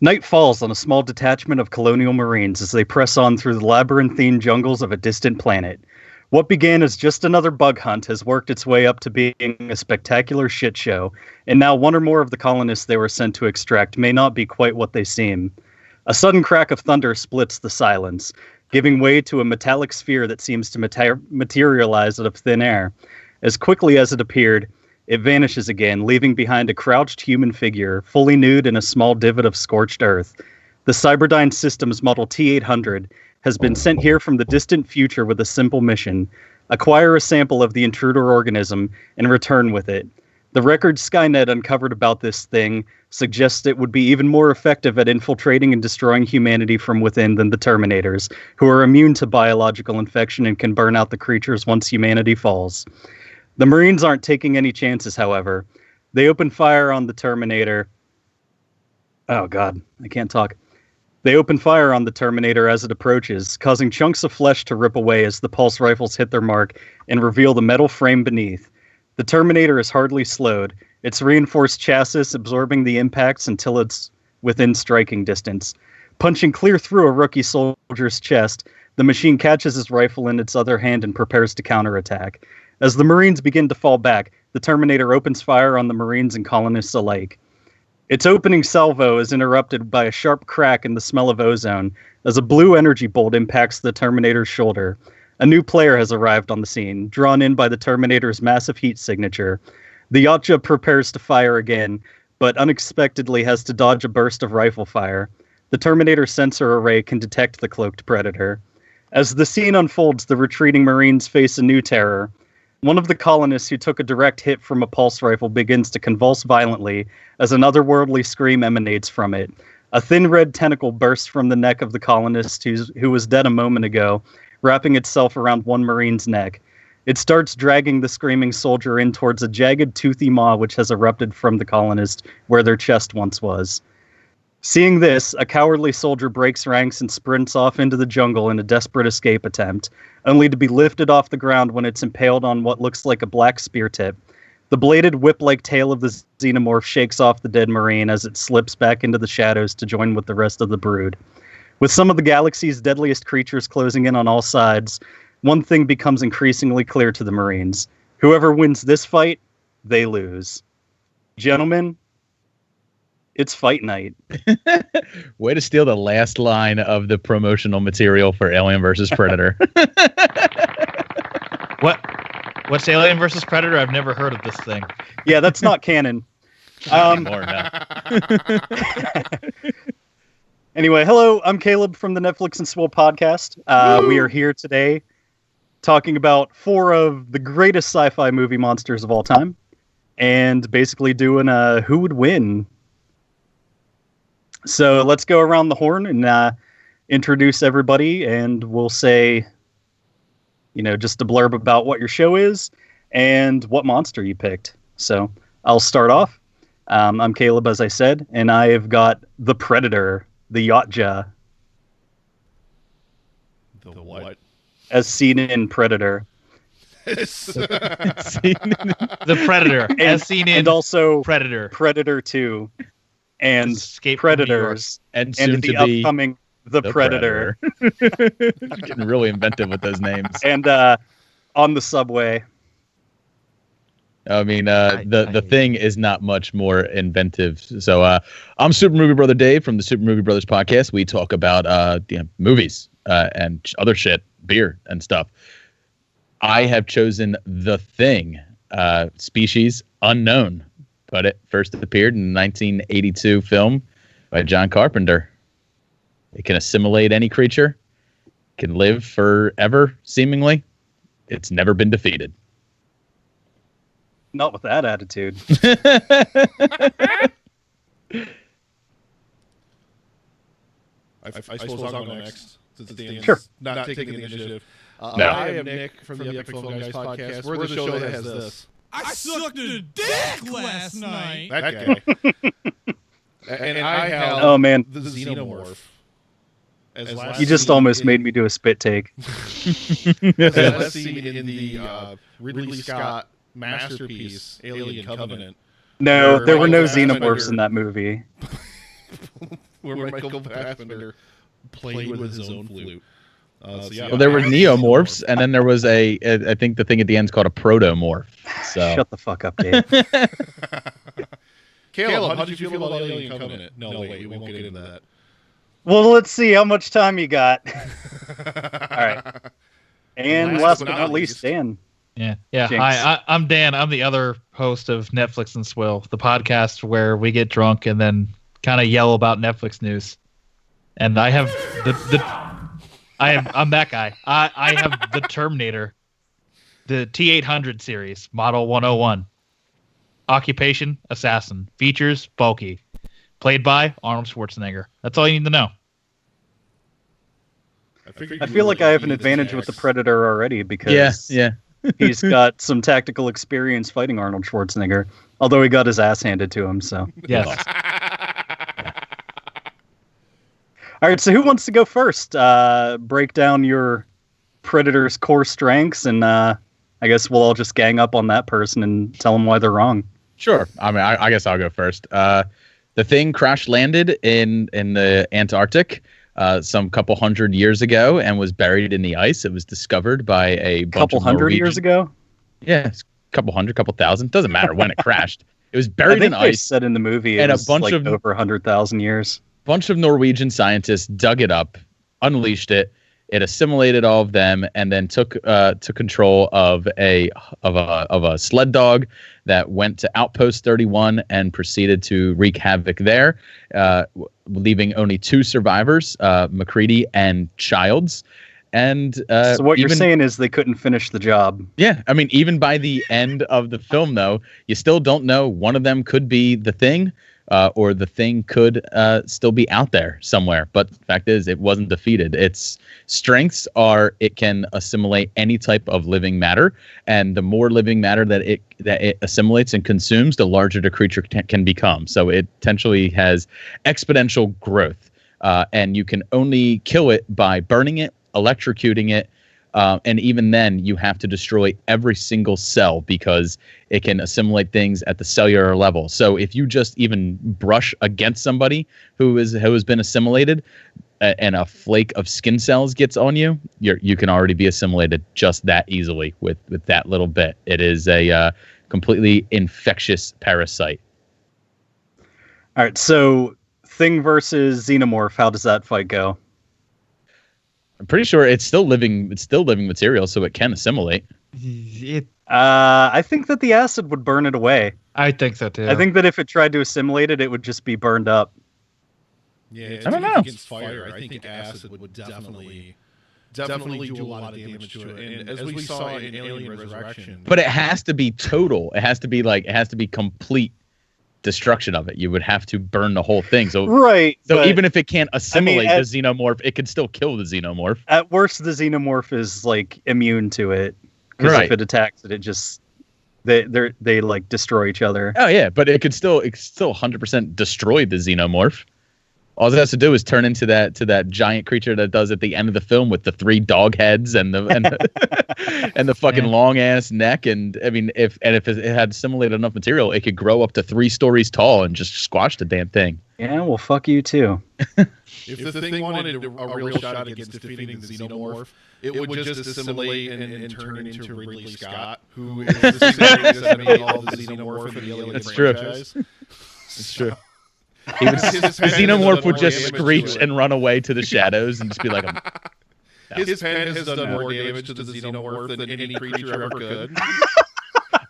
Night falls on a small detachment of colonial marines as they press on through the labyrinthine jungles of a distant planet. What began as just another bug hunt has worked its way up to being a spectacular shit show, and now one or more of the colonists they were sent to extract may not be quite what they seem. A sudden crack of thunder splits the silence, giving way to a metallic sphere that seems to materialize out of thin air. As quickly as it appeared, it vanishes again, leaving behind a crouched human figure, fully nude in a small divot of scorched earth. The Cyberdyne Systems Model T-800 has been sent here from the distant future with a simple mission: acquire a sample of the intruder organism and return with it. The record Skynet uncovered about this thing suggests it would be even more effective at infiltrating and destroying humanity from within than the Terminators, who are immune to biological infection and can burn out the creatures once humanity falls. The Marines aren't taking any chances, however. They open fire on the Terminator. Oh, God, I can't talk. They open fire on the Terminator as it approaches, causing chunks of flesh to rip away as the pulse rifles hit their mark and reveal the metal frame beneath. The Terminator is hardly slowed, its reinforced chassis absorbing the impacts until it's within striking distance. Punching clear through a rookie soldier's chest, the machine catches his rifle in its other hand and prepares to counterattack. As the Marines begin to fall back, the Terminator opens fire on the Marines and colonists alike. Its opening salvo is interrupted by a sharp crack in the smell of ozone as a blue energy bolt impacts the Terminator's shoulder. A new player has arrived on the scene, drawn in by the Terminator's massive heat signature. The Yachtja prepares to fire again, but unexpectedly has to dodge a burst of rifle fire. The Terminator sensor array can detect the cloaked predator. As the scene unfolds, the retreating Marines face a new terror. One of the colonists who took a direct hit from a pulse rifle begins to convulse violently as an otherworldly scream emanates from it. A thin red tentacle bursts from the neck of the colonist who was dead a moment ago, wrapping itself around one Marine's neck. It starts dragging the screaming soldier in towards a jagged, toothy maw which has erupted from the colonist where their chest once was. Seeing this, a cowardly soldier breaks ranks and sprints off into the jungle in a desperate escape attempt, only to be lifted off the ground when it's impaled on what looks like a black spear tip. The bladed whip-like tail of the Xenomorph shakes off the dead Marine as it slips back into the shadows to join with the rest of the brood. With some of the galaxy's deadliest creatures closing in on all sides, one thing becomes increasingly clear to the Marines. Whoever wins this fight, they lose. Gentlemen, it's fight night. Way to steal the last line of the promotional material for Alien vs. Predator. What's Alien vs. Predator? I've never heard of this thing. Yeah, that's not canon. Anymore, no. Anyway, hello, I'm Caleb from the Netflix and Swill podcast. We are here today talking about 4 of the greatest sci-fi movie monsters of all time, and basically doing a who would win. So let's go around the horn and introduce everybody, and we'll say, just a blurb about what your show is and what monster you picked. So I'll start off. I'm Caleb, as I said, and I have got the Predator, the Yachtja. The what? As seen in Predator. The Predator, as seen in and also Predator. Predator 2. And Escape Predators, and soon the to be upcoming The Predator. Getting really inventive with those names. And on the subway. I mean, the thing is not much more inventive. So I'm Super Movie Brother Dave from the Super Movie Brothers podcast. We talk about movies and other shit, beer and stuff. I have chosen The Thing, species unknown. But it first appeared in a 1982 film by John Carpenter. It can assimilate any creature, can live forever, seemingly. It's never been defeated. Not with that attitude. I suppose I'll go next. Since Dan's Sure. not taking the initiative. No. I am Nick from the Epic Film Guys podcast. We're the show that has this. I sucked a dick last night. That guy. And I have Oh, man. the Xenomorph. You just almost made me do a spit take. As seen in the Ridley Scott masterpiece, Alien Covenant. No, there were no Michael Xenomorphs Fassbender- in that movie. where Michael Fassbender played with his own flute. Well, there were neomorphs, and then there was I think the thing at the end is called a protomorph. So. Shut the fuck up, Dave. Caleb, how did you feel about Alien Covenant? No, wait, we won't get into that. Well, let's see how much time you got. All right. And last but not least, Dan. Yeah. Jinx. Hi, I'm Dan. I'm the other host of Netflix and Swill, the podcast where we get drunk and then kind of yell about Netflix news. And I have I'm that guy. I have the Terminator, the T-800 series, Model 101. Occupation, assassin. Features, bulky. Played by Arnold Schwarzenegger. That's all you need to know. I feel like I have an advantage with the Predator already because he's got some tactical experience fighting Arnold Schwarzenegger, although he got his ass handed to him. So yes. All right, so who wants to go first? Break down your Predator's core strengths, and I guess we'll all just gang up on that person and tell them why they're wrong. Sure. I mean, I guess I'll go first. The thing crash landed in the Antarctic some couple hundred years ago and was buried in the ice. It was discovered by a bunch of hundred years ago. Yeah, it's a couple thousand. Doesn't matter when it crashed. It was buried in ice. Said in the movie, it was like over 100,000 years. Bunch of Norwegian scientists dug it up, unleashed it. It assimilated all of them, and then took control of a sled dog that went to Outpost 31 and proceeded to wreak havoc there, leaving only 2 survivors, McCready and Childs. And so what you're saying is they couldn't finish the job. Yeah, I mean, even by the end of the film, though, you still don't know. One of them could be the Thing. Or the Thing could still be out there somewhere. But the fact is, it wasn't defeated. Its strengths are it can assimilate any type of living matter. And the more living matter that it assimilates and consumes, the larger the creature can become. So it potentially has exponential growth. And you can only kill it by burning it, electrocuting it. And even then, you have to destroy every single cell because it can assimilate things at the cellular level. So if you just even brush against somebody who has been assimilated and a flake of skin cells gets on you, you can already be assimilated just that easily with that little bit. It is a completely infectious parasite. All right, so Thing versus Xenomorph, how does that fight go? I'm pretty sure it's still living material, so it can assimilate. I think that the acid would burn it away. I think so too. I think that if it tried to assimilate it, it would just be burned up. Yeah, I don't know. Against fire, I think acid would definitely do a lot of damage to it. And as we saw in Alien Resurrection, but it has to be total. It has to be complete destruction of it. You would have to burn the whole thing. So right. So even if it can't assimilate the xenomorph, it could still kill the xenomorph. At worst, the xenomorph is like immune to it. Because if it attacks it, it just they like destroy each other. Oh yeah, but it could still 100% destroy the xenomorph. All it has to do is turn into that giant creature that does at the end of the film with the 3 dog heads and the and the fucking long ass neck. And I mean, if it had assimilated enough material, it could grow up to 3 stories tall and just squash the damn thing. Yeah, well, fuck you too. If the Thing wanted a real shot against defeating the Xenomorph, it would just assimilate and turn into Ridley Scott, who is the same as made all the Xenomorph in the Alien franchise. That's true. The Xenomorph would just screech and run away to the shadows and just be like, his pen has done more damage to the Xenomorph than any creature ever could.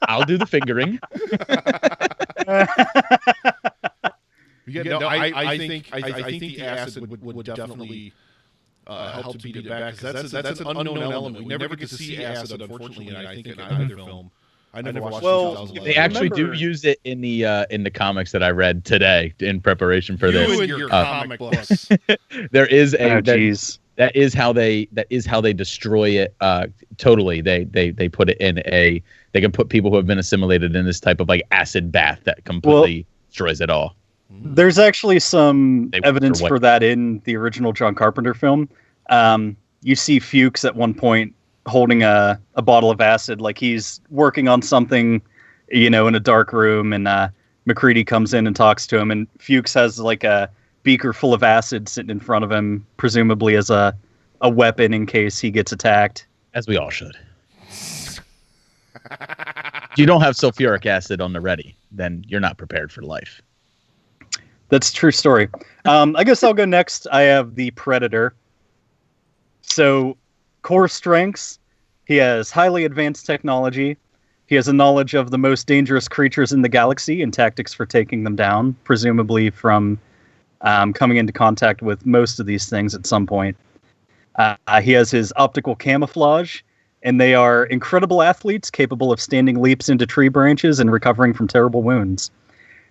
I'll do the fingering. I think the acid would definitely help to beat it back. That's an unknown element. We never get to see acid, unfortunately, I think in either film. I never watched 2011. They actually do use it in the comics that I read today in preparation for this. You and your comic books. There is that is how they destroy it totally. They put it in they can put people who have been assimilated in this type of like acid bath that completely destroys it all. There's actually some evidence for that in the original John Carpenter film. You see Fuchs at one point holding a bottle of acid, like he's working on something, in a dark room, and McCready comes in and talks to him, and Fuchs has like a beaker full of acid sitting in front of him, presumably as a weapon in case he gets attacked. As we all should. If you don't have sulfuric acid on the ready, then you're not prepared for life. That's a true story. I guess I'll go next. I have the Predator. So, core strengths. He has highly advanced technology. He has a knowledge of the most dangerous creatures in the galaxy and tactics for taking them down, presumably from coming into contact with most of these things at some point. He has his optical camouflage, and they are incredible athletes capable of standing leaps into tree branches and recovering from terrible wounds.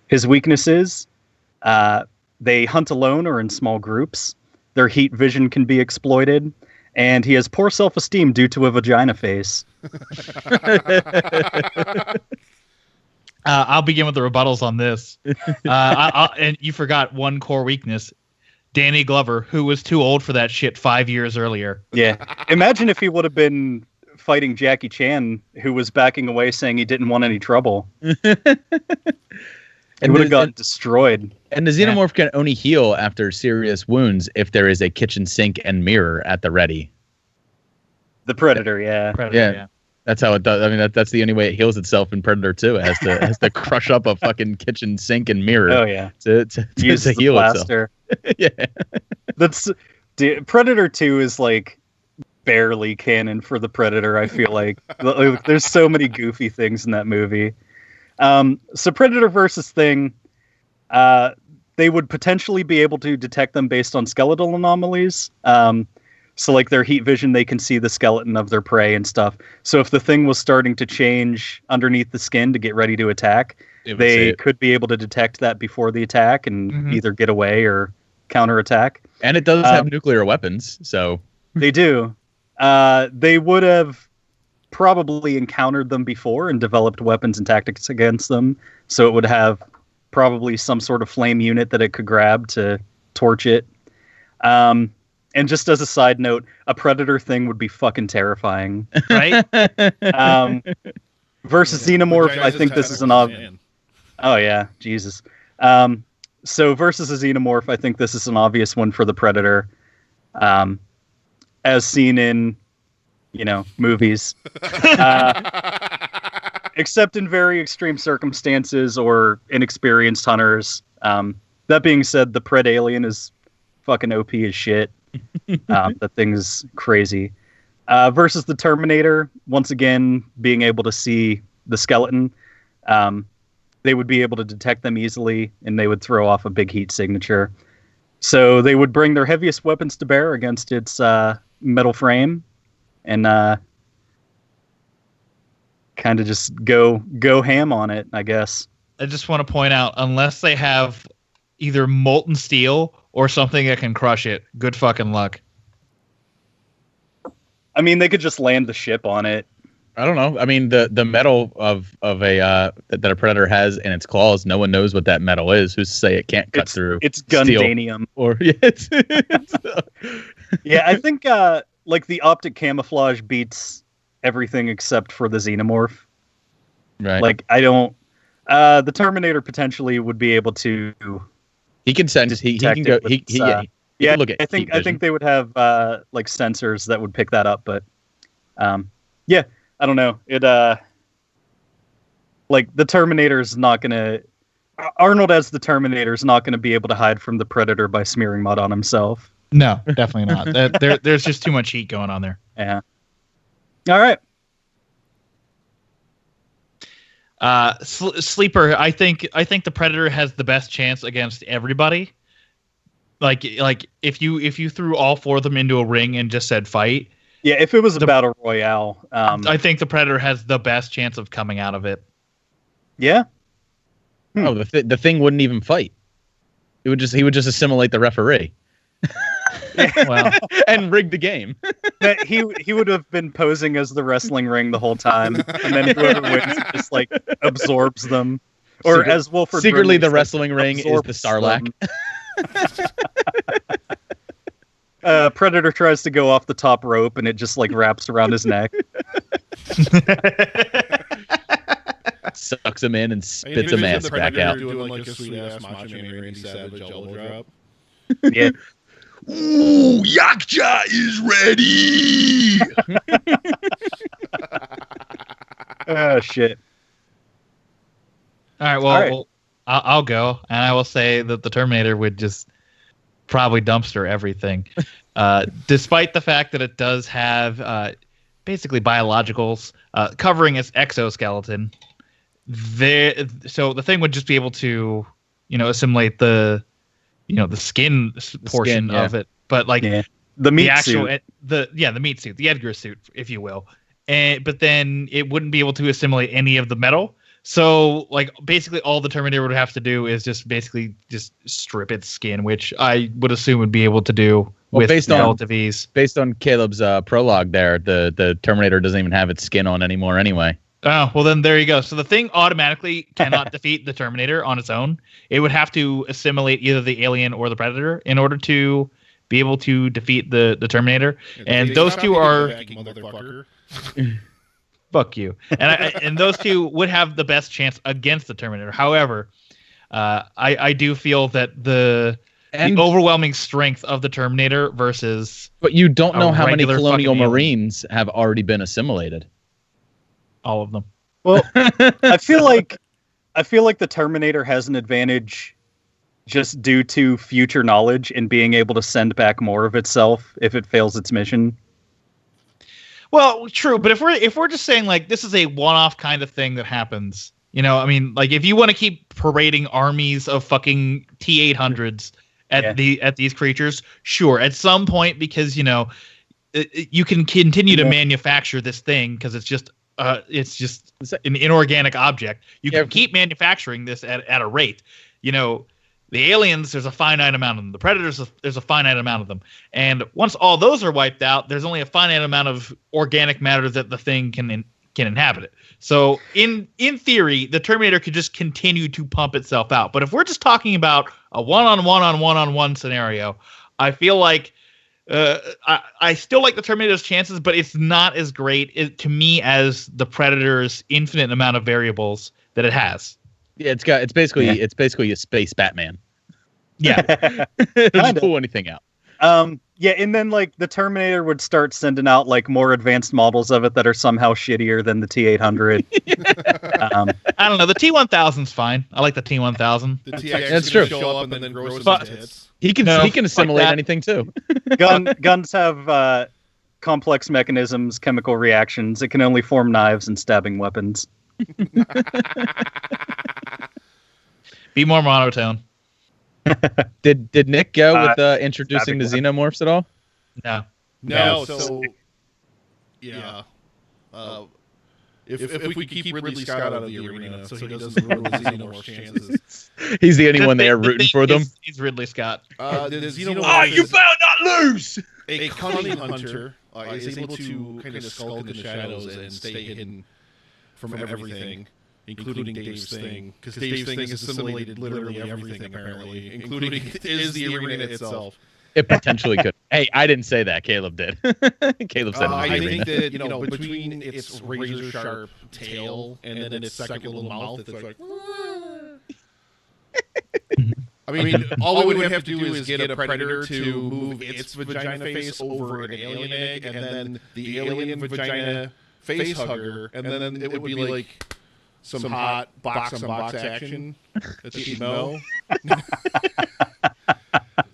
His weaknesses, they hunt alone or in small groups. Their heat vision can be exploited, and he has poor self-esteem due to a vagina face. I'll begin with the rebuttals on this. And you forgot one core weakness. Danny Glover, who was too old for that shit 5 years earlier. Yeah. Imagine if he would have been fighting Jackie Chan, who was backing away saying he didn't want any trouble. He would have gotten destroyed. And the Xenomorph can only heal after serious wounds if there is a kitchen sink and mirror at the ready. The Predator, yeah. Yeah. That's how it does. I mean, that's the only way it heals itself in Predator 2. It has to crush up a fucking kitchen sink and mirror. Oh, yeah. To heal plaster. Itself. Yeah. Predator 2 is like barely canon for the Predator, I feel like. There's so many goofy things in that movie. So Predator versus Thing, they would potentially be able to detect them based on skeletal anomalies. So like their heat vision, they can see the skeleton of their prey and stuff. So if the Thing was starting to change underneath the skin to get ready to attack, they could be able to detect that before the attack and either get away or counterattack. And it does have nuclear weapons, so... They do. They would have probably encountered them before and developed weapons and tactics against them. So it would have probably some sort of flame unit that it could grab to torch it. And just as a side note, a Predator Thing would be fucking terrifying. Right? Versus Xenomorph, I think this is an obvious... Oh, yeah. Jesus. So versus a Xenomorph, I think this is an obvious one for the Predator. As seen in, movies. Except in very extreme circumstances or inexperienced hunters. That being said, the Pred Alien is fucking OP as shit. That thing's crazy. Versus the Terminator, once again, being able to see the skeleton, they would be able to detect them easily, and they would throw off a big heat signature. So they would bring their heaviest weapons to bear against its metal frame, and kind of just go ham on it, I guess. I just want to point out, unless they have either molten steel or something that can crush it, good fucking luck. I mean, they could just land the ship on it. I don't know. I mean, the metal of a that a Predator has in its claws, no one knows what that metal is. Who's to say it can't cut through? It's Gundanium. Yeah, I think like the optic camouflage beats everything except for the Xenomorph. Right. Like I don't. The Terminator potentially would be able to. He can sense. He can go. He can look at. I think they would have like sensors that would pick that up, but yeah. I don't know. It like the Terminator's not gonna. Arnold as the Terminator's not gonna be able to hide from the Predator by smearing mud on himself. No, definitely not. There's just too much heat going on there. Yeah. All right. Sleeper. I think the Predator has the best chance against everybody. Like if you threw all four of them into a ring and just said fight. Yeah, if it was a battle royale, I think the Predator has the best chance of coming out of it. Yeah. Oh, the Thing wouldn't even fight. He would just assimilate the referee. Well, and rig the game. he would have been posing as the wrestling ring the whole time, and then whoever wins just like absorbs them. Or as Wolford secretly, Brimley the wrestling ring is the Sarlacc. Predator tries to go off the top rope, and it just like wraps around his neck. Sucks him in and spits a mask back out. Doing like a sweet ass Macho Man Randy Savage elbow drop. Yeah. Ooh, Yakja is ready. Oh shit. All right, well, I'll go, and I will say that the Terminator would just probably dumpster everything, despite the fact that it does have basically biologicals covering its exoskeleton. So the thing would just be able to, assimilate the skin portion of it, but like the meat suit, the meat suit, the Edgar suit, if you will, but then it wouldn't be able to assimilate any of the metal. So, like, basically all the Terminator would have to do is just strip its skin, which I would assume would be able to do with relative ease. Based on Caleb's prologue there, the Terminator doesn't even have its skin on anymore anyway. Oh, well, then there you go. So the thing automatically cannot defeat the Terminator on its own. It would have to assimilate either the alien or the Predator in order to be able to defeat the Terminator. And those two are... Fuck you. And those two would have the best chance against the Terminator. However, I do feel that the overwhelming strength of the Terminator versus... But you don't know how many Colonial Marines have already been assimilated. All of them. Well, I feel like the Terminator has an advantage just due to future knowledge and being able to send back more of itself if it fails its mission. Well, true, but if we're just saying like this is a one-off kind of thing that happens, I mean, like if you want to keep parading armies of fucking T-800s at these creatures, sure, at some point, because you can continue to manufacture this thing because it's just an inorganic object. You can keep manufacturing this at a rate. The aliens, there's a finite amount of them. The predators, there's a finite amount of them. And once all those are wiped out, there's only a finite amount of organic matter that the thing can inhabit it. So in theory, the Terminator could just continue to pump itself out. But if we're just talking about a one-on-one scenario, I feel like I still like the Terminator's chances, but it's not as great to me as the Predator's infinite amount of variables that it has. Yeah, it's basically a space Batman. Yeah. It doesn't pull anything out. And then like the Terminator would start sending out like more advanced models of it that are somehow shittier than the T-800. I don't know. The T-1000's fine. I like the T-1000. The TX That's true. Show up and then grow some tits. He can assimilate anything too. Guns have complex mechanisms, chemical reactions. It can only form knives and stabbing weapons. Be more monotone. Did Nick go with introducing the Xenomorphs at all? No. So yeah. If we keep Ridley Scott out of the arena, so he doesn't ruin the Xenomorph's chances. He's the only one there rooting for them. He's Ridley Scott. The Xenomorph you better not lose! A cunning hunter is able to kind of skulk in the shadows and stay hidden from everything, including Dave's thing, because Dave's thing is assimilated literally everything, apparently, including is the arena itself. It potentially could. Hey, I didn't say that. Caleb did. Caleb said I think that, between its razor-sharp tail and then its second little mouth, it's like... I mean, all we would have to do is get a predator to move its vagina face over an alien egg, and then the alien vagina face hugger, and then it would be like some hot box-on-box action at the emo.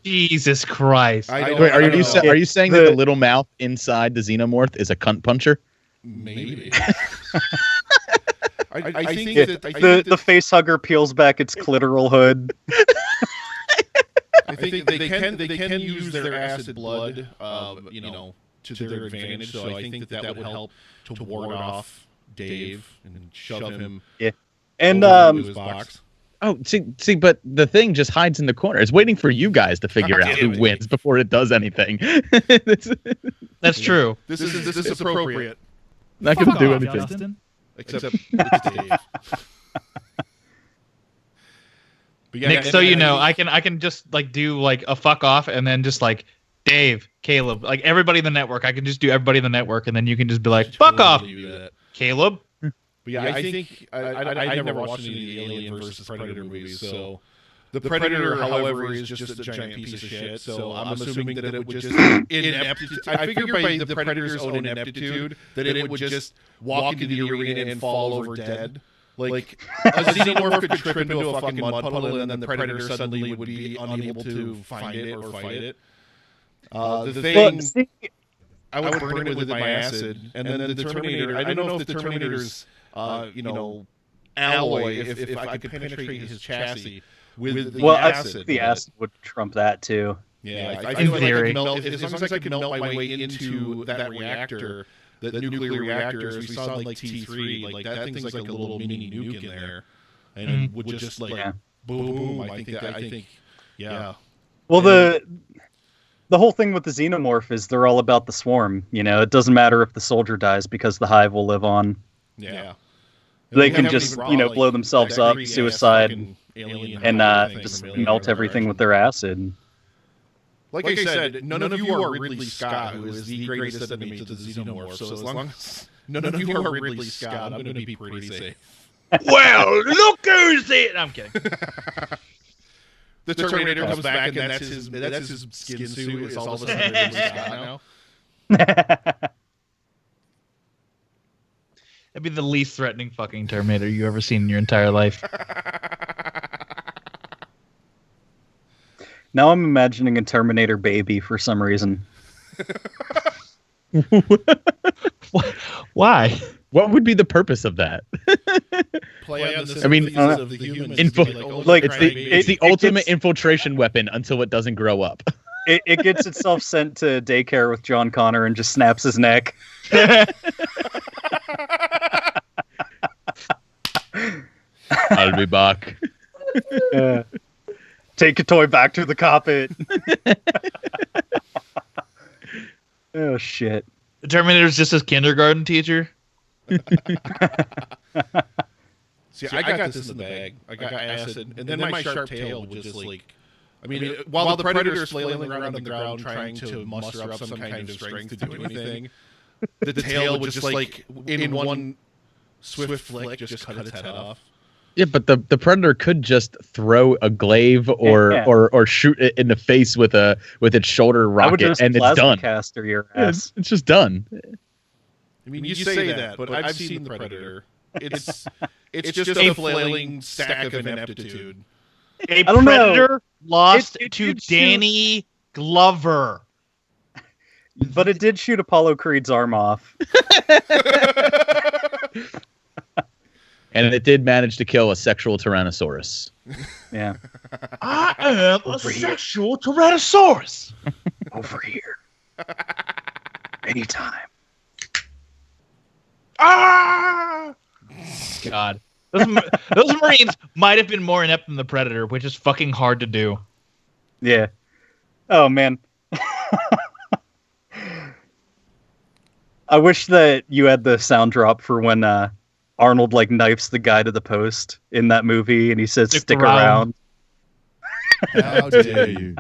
Jesus Christ! Wait, are you saying that the little mouth inside the Xenomorph is a cunt puncher? Maybe. I think that the face hugger peels back its clitoral hood. I think they can use their acid blood, to their advantage. So I think that would help to ward off Dave and shove him. Yeah, and into his box. Oh, see, but the thing just hides in the corner. It's waiting for you guys to figure out who wins before it does anything. That's true. This is appropriate. Not going to do anything. Justin. Except it's Dave. Yeah, Nick, so I can just like do like a fuck off and then just like Dave, Caleb, like everybody in the network. I can just do everybody in the network and then you can just be like, fuck off, Caleb. But yeah, I think I've never watched any of the Alien versus Predator movies, so The Predator, however, is just a giant piece of shit. So I'm assuming that it would just ineptitude. I figure by the Predator's own ineptitude that it would just walk into the arena and fall over dead. Like a Xenomorph could trip into a fucking mud puddle, and then the Predator suddenly would be unable to find it or fight it. The thing, I would burn it with my acid, and then the Terminator. I don't know if the Terminator's, alloy, if I could penetrate his chassis with the acid. I think the acid would trump that too. Yeah, I feel like I can melt, as long as I can melt my way into that reactor, the nuclear reactor, as we saw in like T3, like that thing's like a little mini nuke in there, and it would just like boom, boom. I think, yeah. Well, the whole thing with the Xenomorph is they're all about the swarm. It doesn't matter if the soldier dies because the hive will live on. Yeah. They can just, blow themselves up, suicide, and just melt everything with their acid. Like I said, none of you are Ridley Scott, who is the greatest enemy to the Xenomorph. So as long as none of you are Ridley Scott, I'm going to be pretty safe. Well, look who's it! I'm kidding. The Terminator comes back, and that's his skin suit. It's all of a sudden Ridley Scott now. That'd be the least threatening fucking Terminator you ever seen in your entire life. Now I'm imagining a Terminator baby for some reason. Why? What would be the purpose of that? Play on the of the humans. It's the ultimate infiltration weapon until it doesn't grow up. It gets itself sent to daycare with John Connor and just snaps his neck. I'll be back. Take a toy back to the cockpit. Oh, shit. The Terminator's just his kindergarten teacher? See, I got this in the bag. I got acid, and then my sharp tail would just like... I mean, while the Predator's flailing around on the ground trying to muster up some kind of strength to do anything, the tail would just like, in one swift flick, just cut its head off. Yeah, but the Predator could just throw a glaive or shoot it in the face with its shoulder rocket, and it's done. Caster your ass. It's just done. I mean, you say that, but I've seen the Predator. It's just a flailing stack of ineptitude. A Predator lost to Danny Glover. But it did shoot Apollo Creed's arm off. And it did manage to kill a sexual Tyrannosaurus. Yeah. I am a sexual Tyrannosaurus. Over here. Anytime. Ah! God. Those Marines might have been more inept than the Predator, which is fucking hard to do. Yeah. Oh, man. I wish that you had the sound drop for when Arnold knifes the guy to the post in that movie, and he says, "Stick around." How dare you?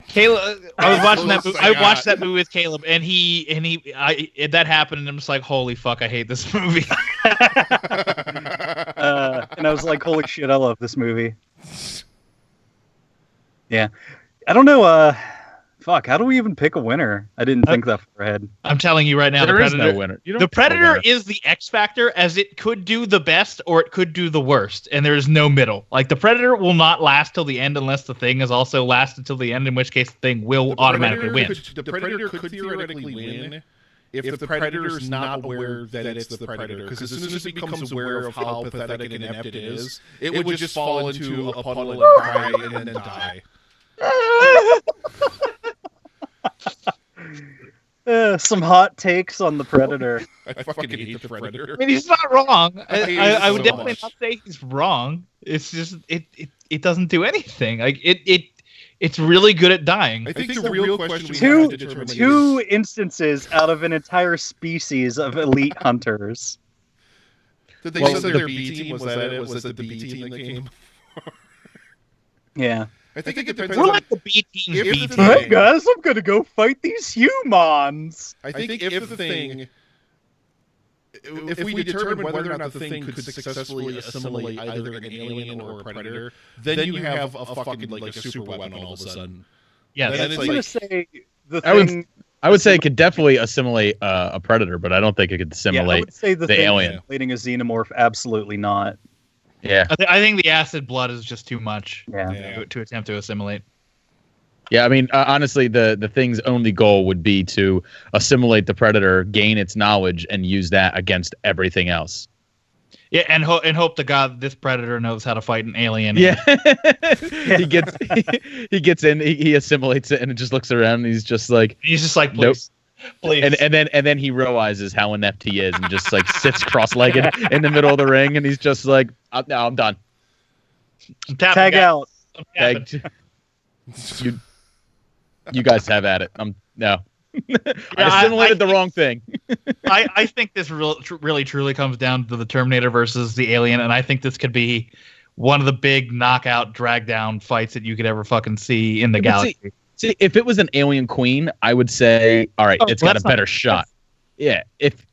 Caleb, I was watching that movie. I watched that movie with Caleb, and that happened, and I'm just like, holy fuck, I hate this movie. And I was like, holy shit, I love this movie. Yeah. I don't know, fuck, how do we even pick a winner? I didn't think that far ahead. I'm telling you right now, there is no winner. The Predator is the X factor, as it could do the best or it could do the worst, and there is no middle. Like, the Predator will not last till the end unless the Thing has also lasted till the end, in which case the Thing will automatically win. The Predator could theoretically win if the Predator's not aware that it's the Predator. Because as soon as it becomes aware of how pathetic and inept it is, it would just fall into a puddle and cry and then die. Some hot takes on the Predator. I fucking hate the Predator. I mean, he's not wrong. I would so definitely much. not say he's wrong. It's just it doesn't do anything. Like it's really good at dying. I think the real question we have to determine two instances out of an entire species of elite hunters. Did they say their B team? Was that it? Was it the B team that came? Yeah. I think it depends We're on... like the B team's if B the team. Hey guys, I'm gonna go fight these humans. I think if the Thing... if we determine whether or not the thing could successfully assimilate either an alien or a predator, then you have a fucking like a super weapon all of a sudden. Yeah, I was going to say the thing. I would say it could definitely assimilate a predator, but I don't think it could assimilate I would say the alien. Assimilating a xenomorph, absolutely not. Yeah, I think the acid blood is just too much. Yeah. To attempt to assimilate. Yeah, I mean, honestly, the thing's only goal would be to assimilate the predator, gain its knowledge, and use that against everything else. Yeah, and hope to God this predator knows how to fight an alien. Yeah, he gets in, he assimilates it, and it just looks around, and he's just like, please, nope. Please. And then he realizes how inept he is, and just like sits cross-legged in the middle of the ring, and he's just like, "No, I'm done. Tag out. Tagged. You guys have at it. No." I assimilated the wrong thing. I think this really truly comes down to the Terminator versus the alien, and I think this could be one of the big knockout, drag down fights that you could ever fucking see in the galaxy. See, if it was an alien queen, I would say, all right, it's got a better shot. Yeah,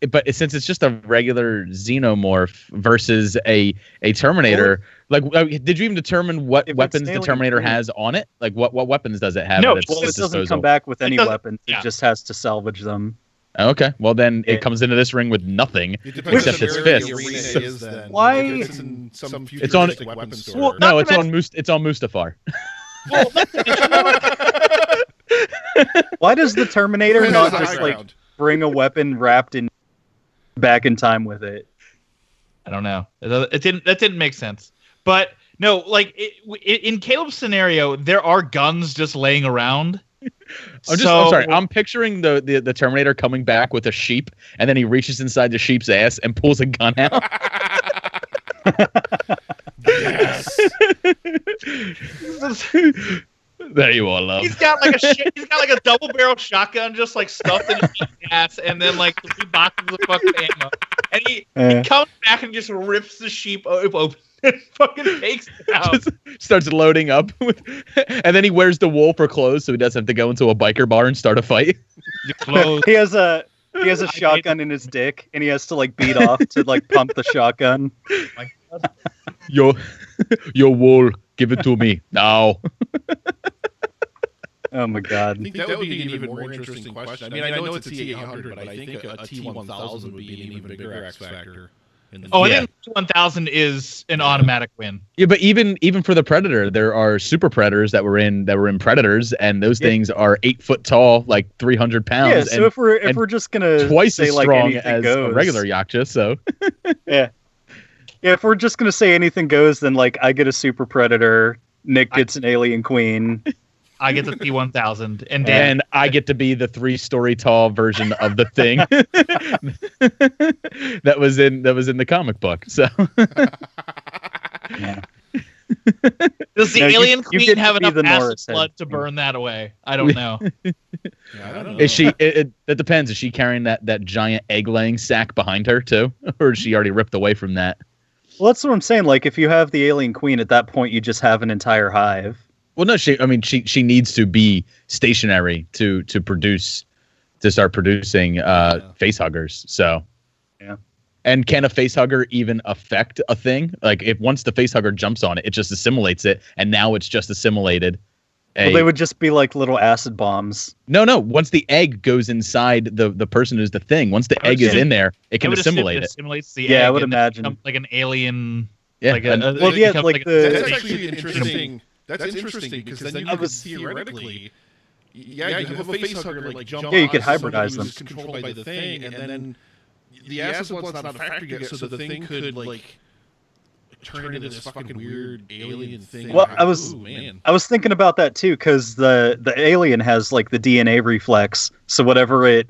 but since it's just a regular xenomorph versus a Terminator, did you even determine what weapons the Terminator has on it? Like, what weapons does it have? No, it doesn't come back with any weapons. It just has to salvage them. Okay, well then it comes into this ring with nothing except its fists. Why? It's in some it's on. weapons store. Well, no, it's on Mustafar. Well, why does the Terminator not just bring a weapon wrapped in back in time with it? I don't know. That didn't make sense. But no, like in Caleb's scenario, there are guns just laying around. I'm sorry. I'm picturing the Terminator coming back with a sheep, and then he reaches inside the sheep's ass and pulls a gun out. Yes. There you are, love. He's got like a double barrel shotgun just like stuffed in his ass, and then like 3 boxes of fucking ammo. And he comes back and just rips the sheep open and fucking takes it out. Just starts loading up and then he wears the wool for clothes so he doesn't have to go into a biker bar and start a fight. He has a shotgun in his dick, and he has to like beat off to like pump the shotgun. Your wool, give it to me now. Oh my god! I think that would be an even more interesting question. I mean, I know it's a T800, but I think a T1000 would be an even bigger X factor. I think T1000 is an automatic win. Yeah, but even for the Predator, there are super Predators that were in Predators, and those things are 8 foot tall, like 300 pounds. Yeah, so if we're just gonna twice say as like strong anything as goes, a regular Yaksha, so yeah, if we're just gonna say anything goes, then like I get a super Predator, Nick gets an alien queen. I get the T1000, and I get to be the 3-story tall version of the thing that was in the comic book. So, yeah. Does the alien queen have enough acid blood to burn that away? I don't know. I don't know. Is she? That depends. Is she carrying that giant egg-laying sack behind her too, or is she already ripped away from that? Well, that's what I'm saying. Like, if you have the alien queen, at that point, you just have an entire hive. Well, no, she needs to be stationary to start producing face huggers. So, yeah. And can a face hugger even affect a thing? Like, if once the face hugger jumps on it, it just assimilates it, and now it's just assimilated. Well, they would just be like little acid bombs. No. Once the egg goes inside the person who's the thing, once the egg is in there, it can assimilate it. Assimilates the egg, I would imagine like an alien. Yeah. That's actually interesting. That's interesting because then you could theoretically, you have a face hugger like jump. Yeah, you could hybridize them. Controlled by the thing, and then the acid blood's not a factor yet, so the thing could like turn into this fucking weird alien thing. Well, I was thinking about that too, because the alien has like the DNA reflex, so whatever it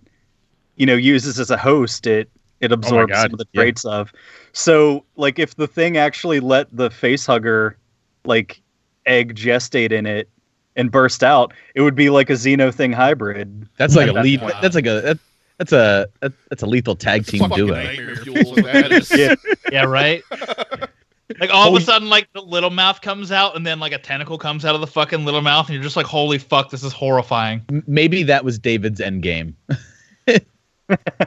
uses as a host, it absorbs some of the traits of. So like if the thing actually let the face hugger like egg gestate in it and burst out, it would be like a Xeno thing hybrid. That's like that's a lethal tag team duo. Yeah, right. Like all of a sudden, like the little mouth comes out, and then like a tentacle comes out of the fucking little mouth, and you're just like, "Holy fuck, this is horrifying." Maybe that was David's end game.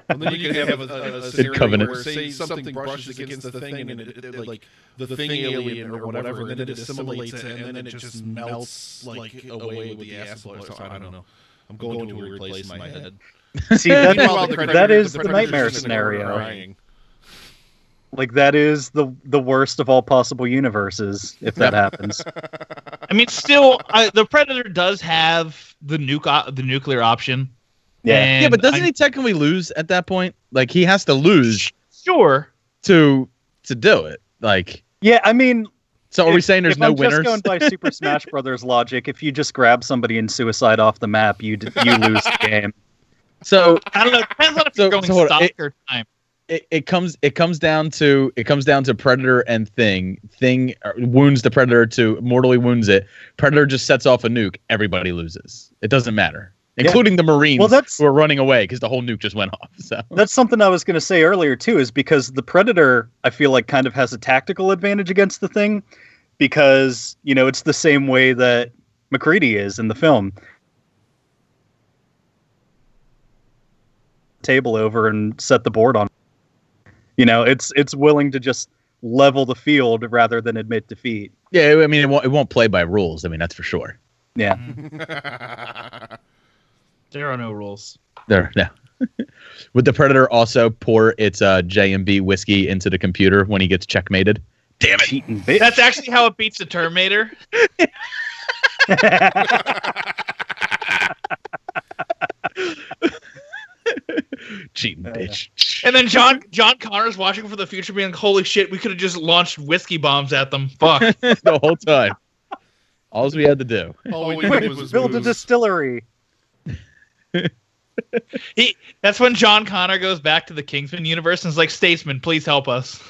And then you can have a scenario where, say, something brushes against the thing, and it like the thing alien or whatever, and then it assimilates it, and then it just melts like away with the acid blood. So I don't know. I'm going to a weird place in my head. See, that is the nightmare scenario. Like, that is the worst of all possible universes, if that happens. I mean, still, the Predator does have the nuclear option. Yeah, but doesn't he technically lose at that point? Like, he has to lose, sure, to do it. Like, yeah, I mean, so are we saying there's no winners? Just going by Super Smash Brothers logic, if you just grab somebody in suicide off the map, you lose the game. So I don't know. It depends on if you're going stock or time. It comes down to Predator and Thing. Thing wounds the Predator mortally wounds it. Predator just sets off a nuke. Everybody loses. It doesn't matter, including the Marines who are running away because the whole nuke just went off. So that's something I was going to say earlier too, is because the Predator, I feel like, kind of has a tactical advantage against the Thing, because it's the same way that MacReady is in the film. Table over and set the board on. It's willing to just level the field rather than admit defeat. Yeah, I mean, it won't play by rules. I mean, that's for sure. Yeah. There are no rules. No. Would the Predator also pour its J&B whiskey into the computer when he gets checkmated? Damn it! Cheating bitch. That's actually how it beats the Terminator. Cheating bitch. And then John Connor's watching for the future, being like, "Holy shit, we could have just launched whiskey bombs at them." Fuck. The whole time. All we had to do. All we did was build a distillery. That's when John Connor goes back to the Kingsman universe and is like, "Statesman, please help us."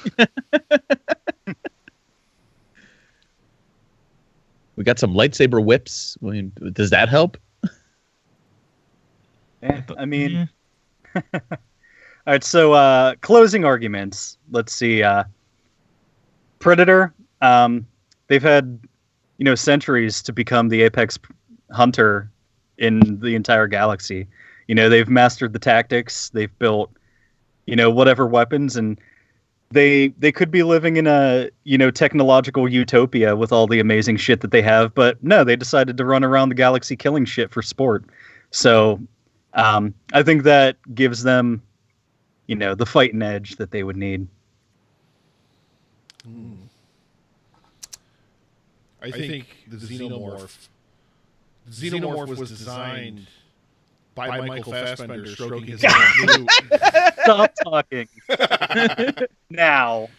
We got some lightsaber whips. I mean, does that help? I mean, all right. So, closing arguments. Let's see. Predator. They've had, centuries to become the apex hunter in the entire galaxy. They've mastered the tactics. They've built, whatever weapons, and they could be living in a, technological utopia with all the amazing shit that they have. But no, they decided to run around the galaxy killing shit for sport. So. I think that gives them, the fighting edge that they would need. I think the Xenomorph was designed by Michael Fassbender stroking his blue. Stop talking. Now.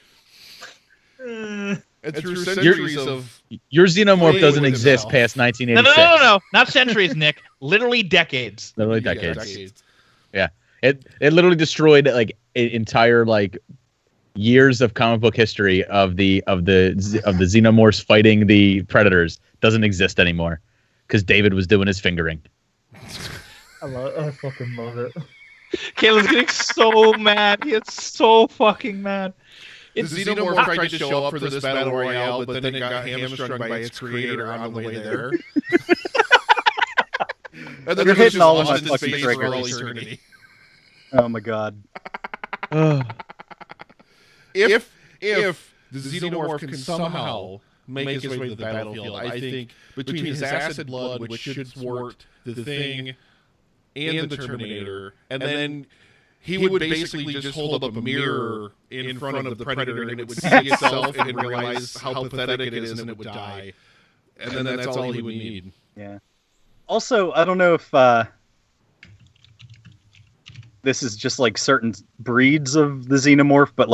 And through centuries of... Your Xenomorph doesn't exist past 1986. No. Not centuries, Nick. Literally decades. Literally decades. Yeah. It literally destroyed, entire, years of comic book history of the Xenomorphs fighting the Predators. Doesn't exist anymore. Because David was doing his fingering. I fucking love it. Caleb's getting so mad. He gets so fucking mad. The Xenomorph tried to show up for this battle royale, but then it got hamstrung by its creator on the way there. And then You're hitting all of my fucking fucking triggers. eternity. Oh my god. If the Xenomorph can somehow make his way to the battlefield, I think between his acid blood, which should thwart the Thing and the Terminator, and then he would basically just hold up a mirror in front of the Predator, and it would see itself and realize how pathetic it is, and it would die. And then that's all he would need. Yeah. Also, I don't know if this is just certain breeds of the Xenomorph, but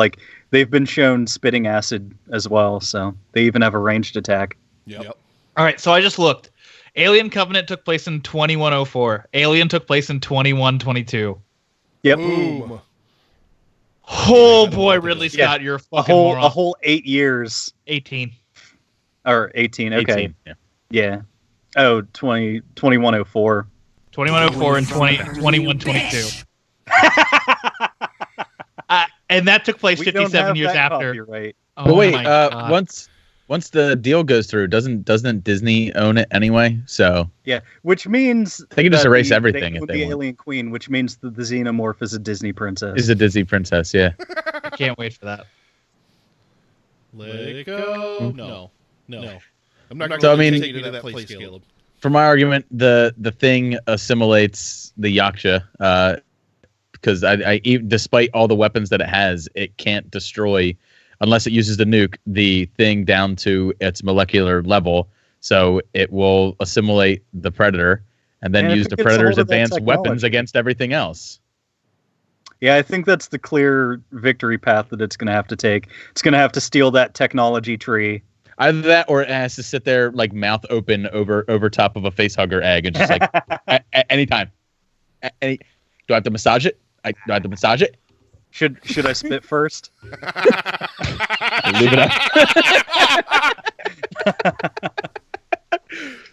they've been shown spitting acid as well, so they even have a ranged attack. Yep. All right, so I just looked. Alien Covenant took place in 2104. Alien took place in 2122. Yep. Boom. Oh boy, Ridley Scott, you're a fucking moron. A whole 8 years. 18. Or 18, okay. 18, yeah. Oh, 2104. 2104 and 2122. And that took place 57 years after. Right. Oh, but wait, my God. once once the deal goes through, doesn't Disney own it anyway? So yeah, which means they can just erase they everything own if they the want. Alien Queen, which means that the Xenomorph is a Disney princess. Is a Disney princess, yeah. I can't wait for that. Let it go. No. I'm not So, I going to mean, take you to that place, Caleb. For my argument, the thing assimilates the Yaksha, because despite all the weapons that it has, it can't destroy, unless it uses the nuke, the thing down to its molecular level. So it will assimilate the Predator and then use the Predator's advanced weapons against everything else. Yeah, I think that's the clear victory path that it's going to have to take. It's going to have to steal that technology tree. Either that, or it has to sit there like mouth open over top of a facehugger egg and just like anytime. Do I have to massage it? Do I have to massage it? Should I spit first? Leave it up.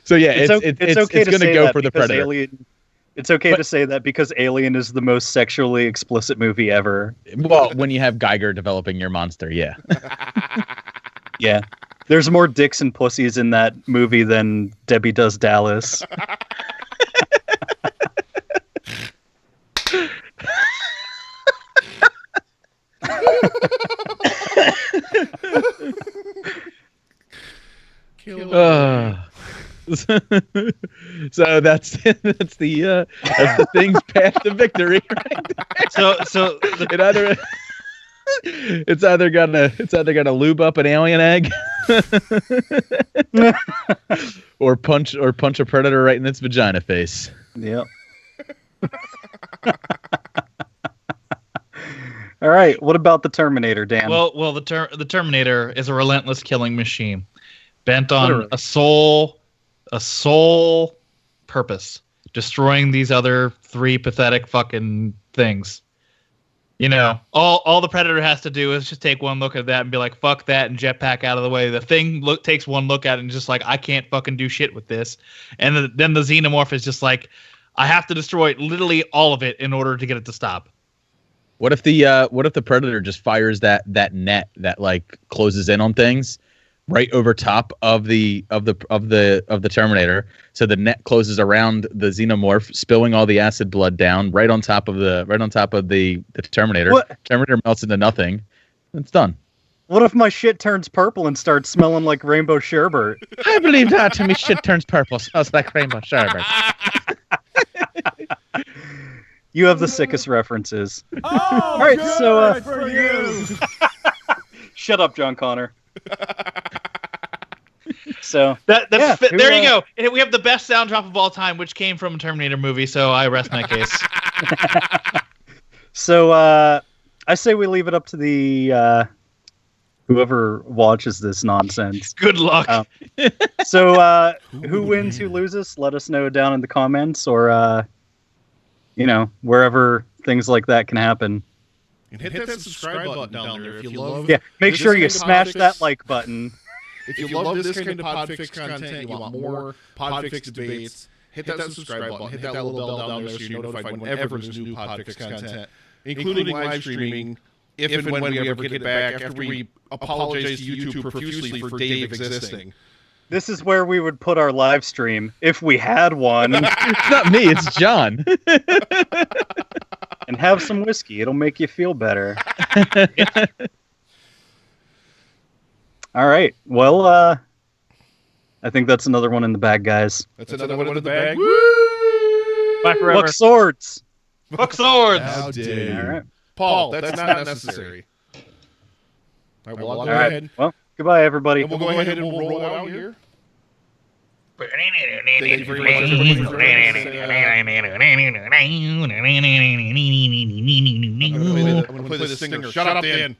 So yeah, it's okay going to go for the Predator. It's okay to say that because Alien is the most sexually explicit movie ever. Well, when you have Geiger developing your monster, yeah. Yeah. There's more dicks and pussies in that movie than Debbie Does Dallas. So that's the thing's path to victory. Right there. So it's either gonna lube up an alien egg, or punch a Predator right in its vagina face. Yep. All right. What about the Terminator, Dan? Well, the Terminator is a relentless killing machine, bent on a sole purpose: destroying these other three pathetic fucking things. You know, all the Predator has to do is just take one look at that and be like, "Fuck that," and jetpack out of the way. The thing takes one look at it and just like, "I can't fucking do shit with this." And then the Xenomorph is just like, "I have to destroy literally all of it in order to get it to stop." What if the Predator just fires that net that like closes in on things right over top of the Terminator, so the net closes around the Xenomorph, spilling all the acid blood down right on top of the Terminator. What? Terminator melts into nothing. It's done. What if my shit turns purple and starts smelling like rainbow sherbet? I believe that to me shit turns purple, smells like rainbow sherbet. You have the sickest references. Oh, all right, so for you. Shut up, John Connor. So there you go. And we have the best sound drop of all time, which came from a Terminator movie. So I rest my case. So I say we leave it up to the whoever watches this nonsense. Good luck. So who wins, who loses? Let us know down in the comments, or wherever things like that can happen. And hit that subscribe button down there if you love. Yeah, make sure you smash that like button. If you love this kind of PodFix content, you want more PodFix debates, hit that subscribe button, hit that little bell down there so you're notified whenever there's new PodFix content, including live streaming, if and when we ever get it back, after we apologize to YouTube profusely for Dave existing. This is where we would put our live stream, if we had one. It's not me, it's John. And have some whiskey. It'll make you feel better. All right. Well, I think that's another one in the bag, guys. That's another one in the bag. Woo! Bye forever. Book swords. Book swords. How dare you. All right. Paul, that's not necessary. All right, well, I'll go ahead. Well, goodbye, everybody. And we'll go ahead and we'll roll out here. Thank you very much, everybody, for I'm going to play the stinger. Shut up, Dan.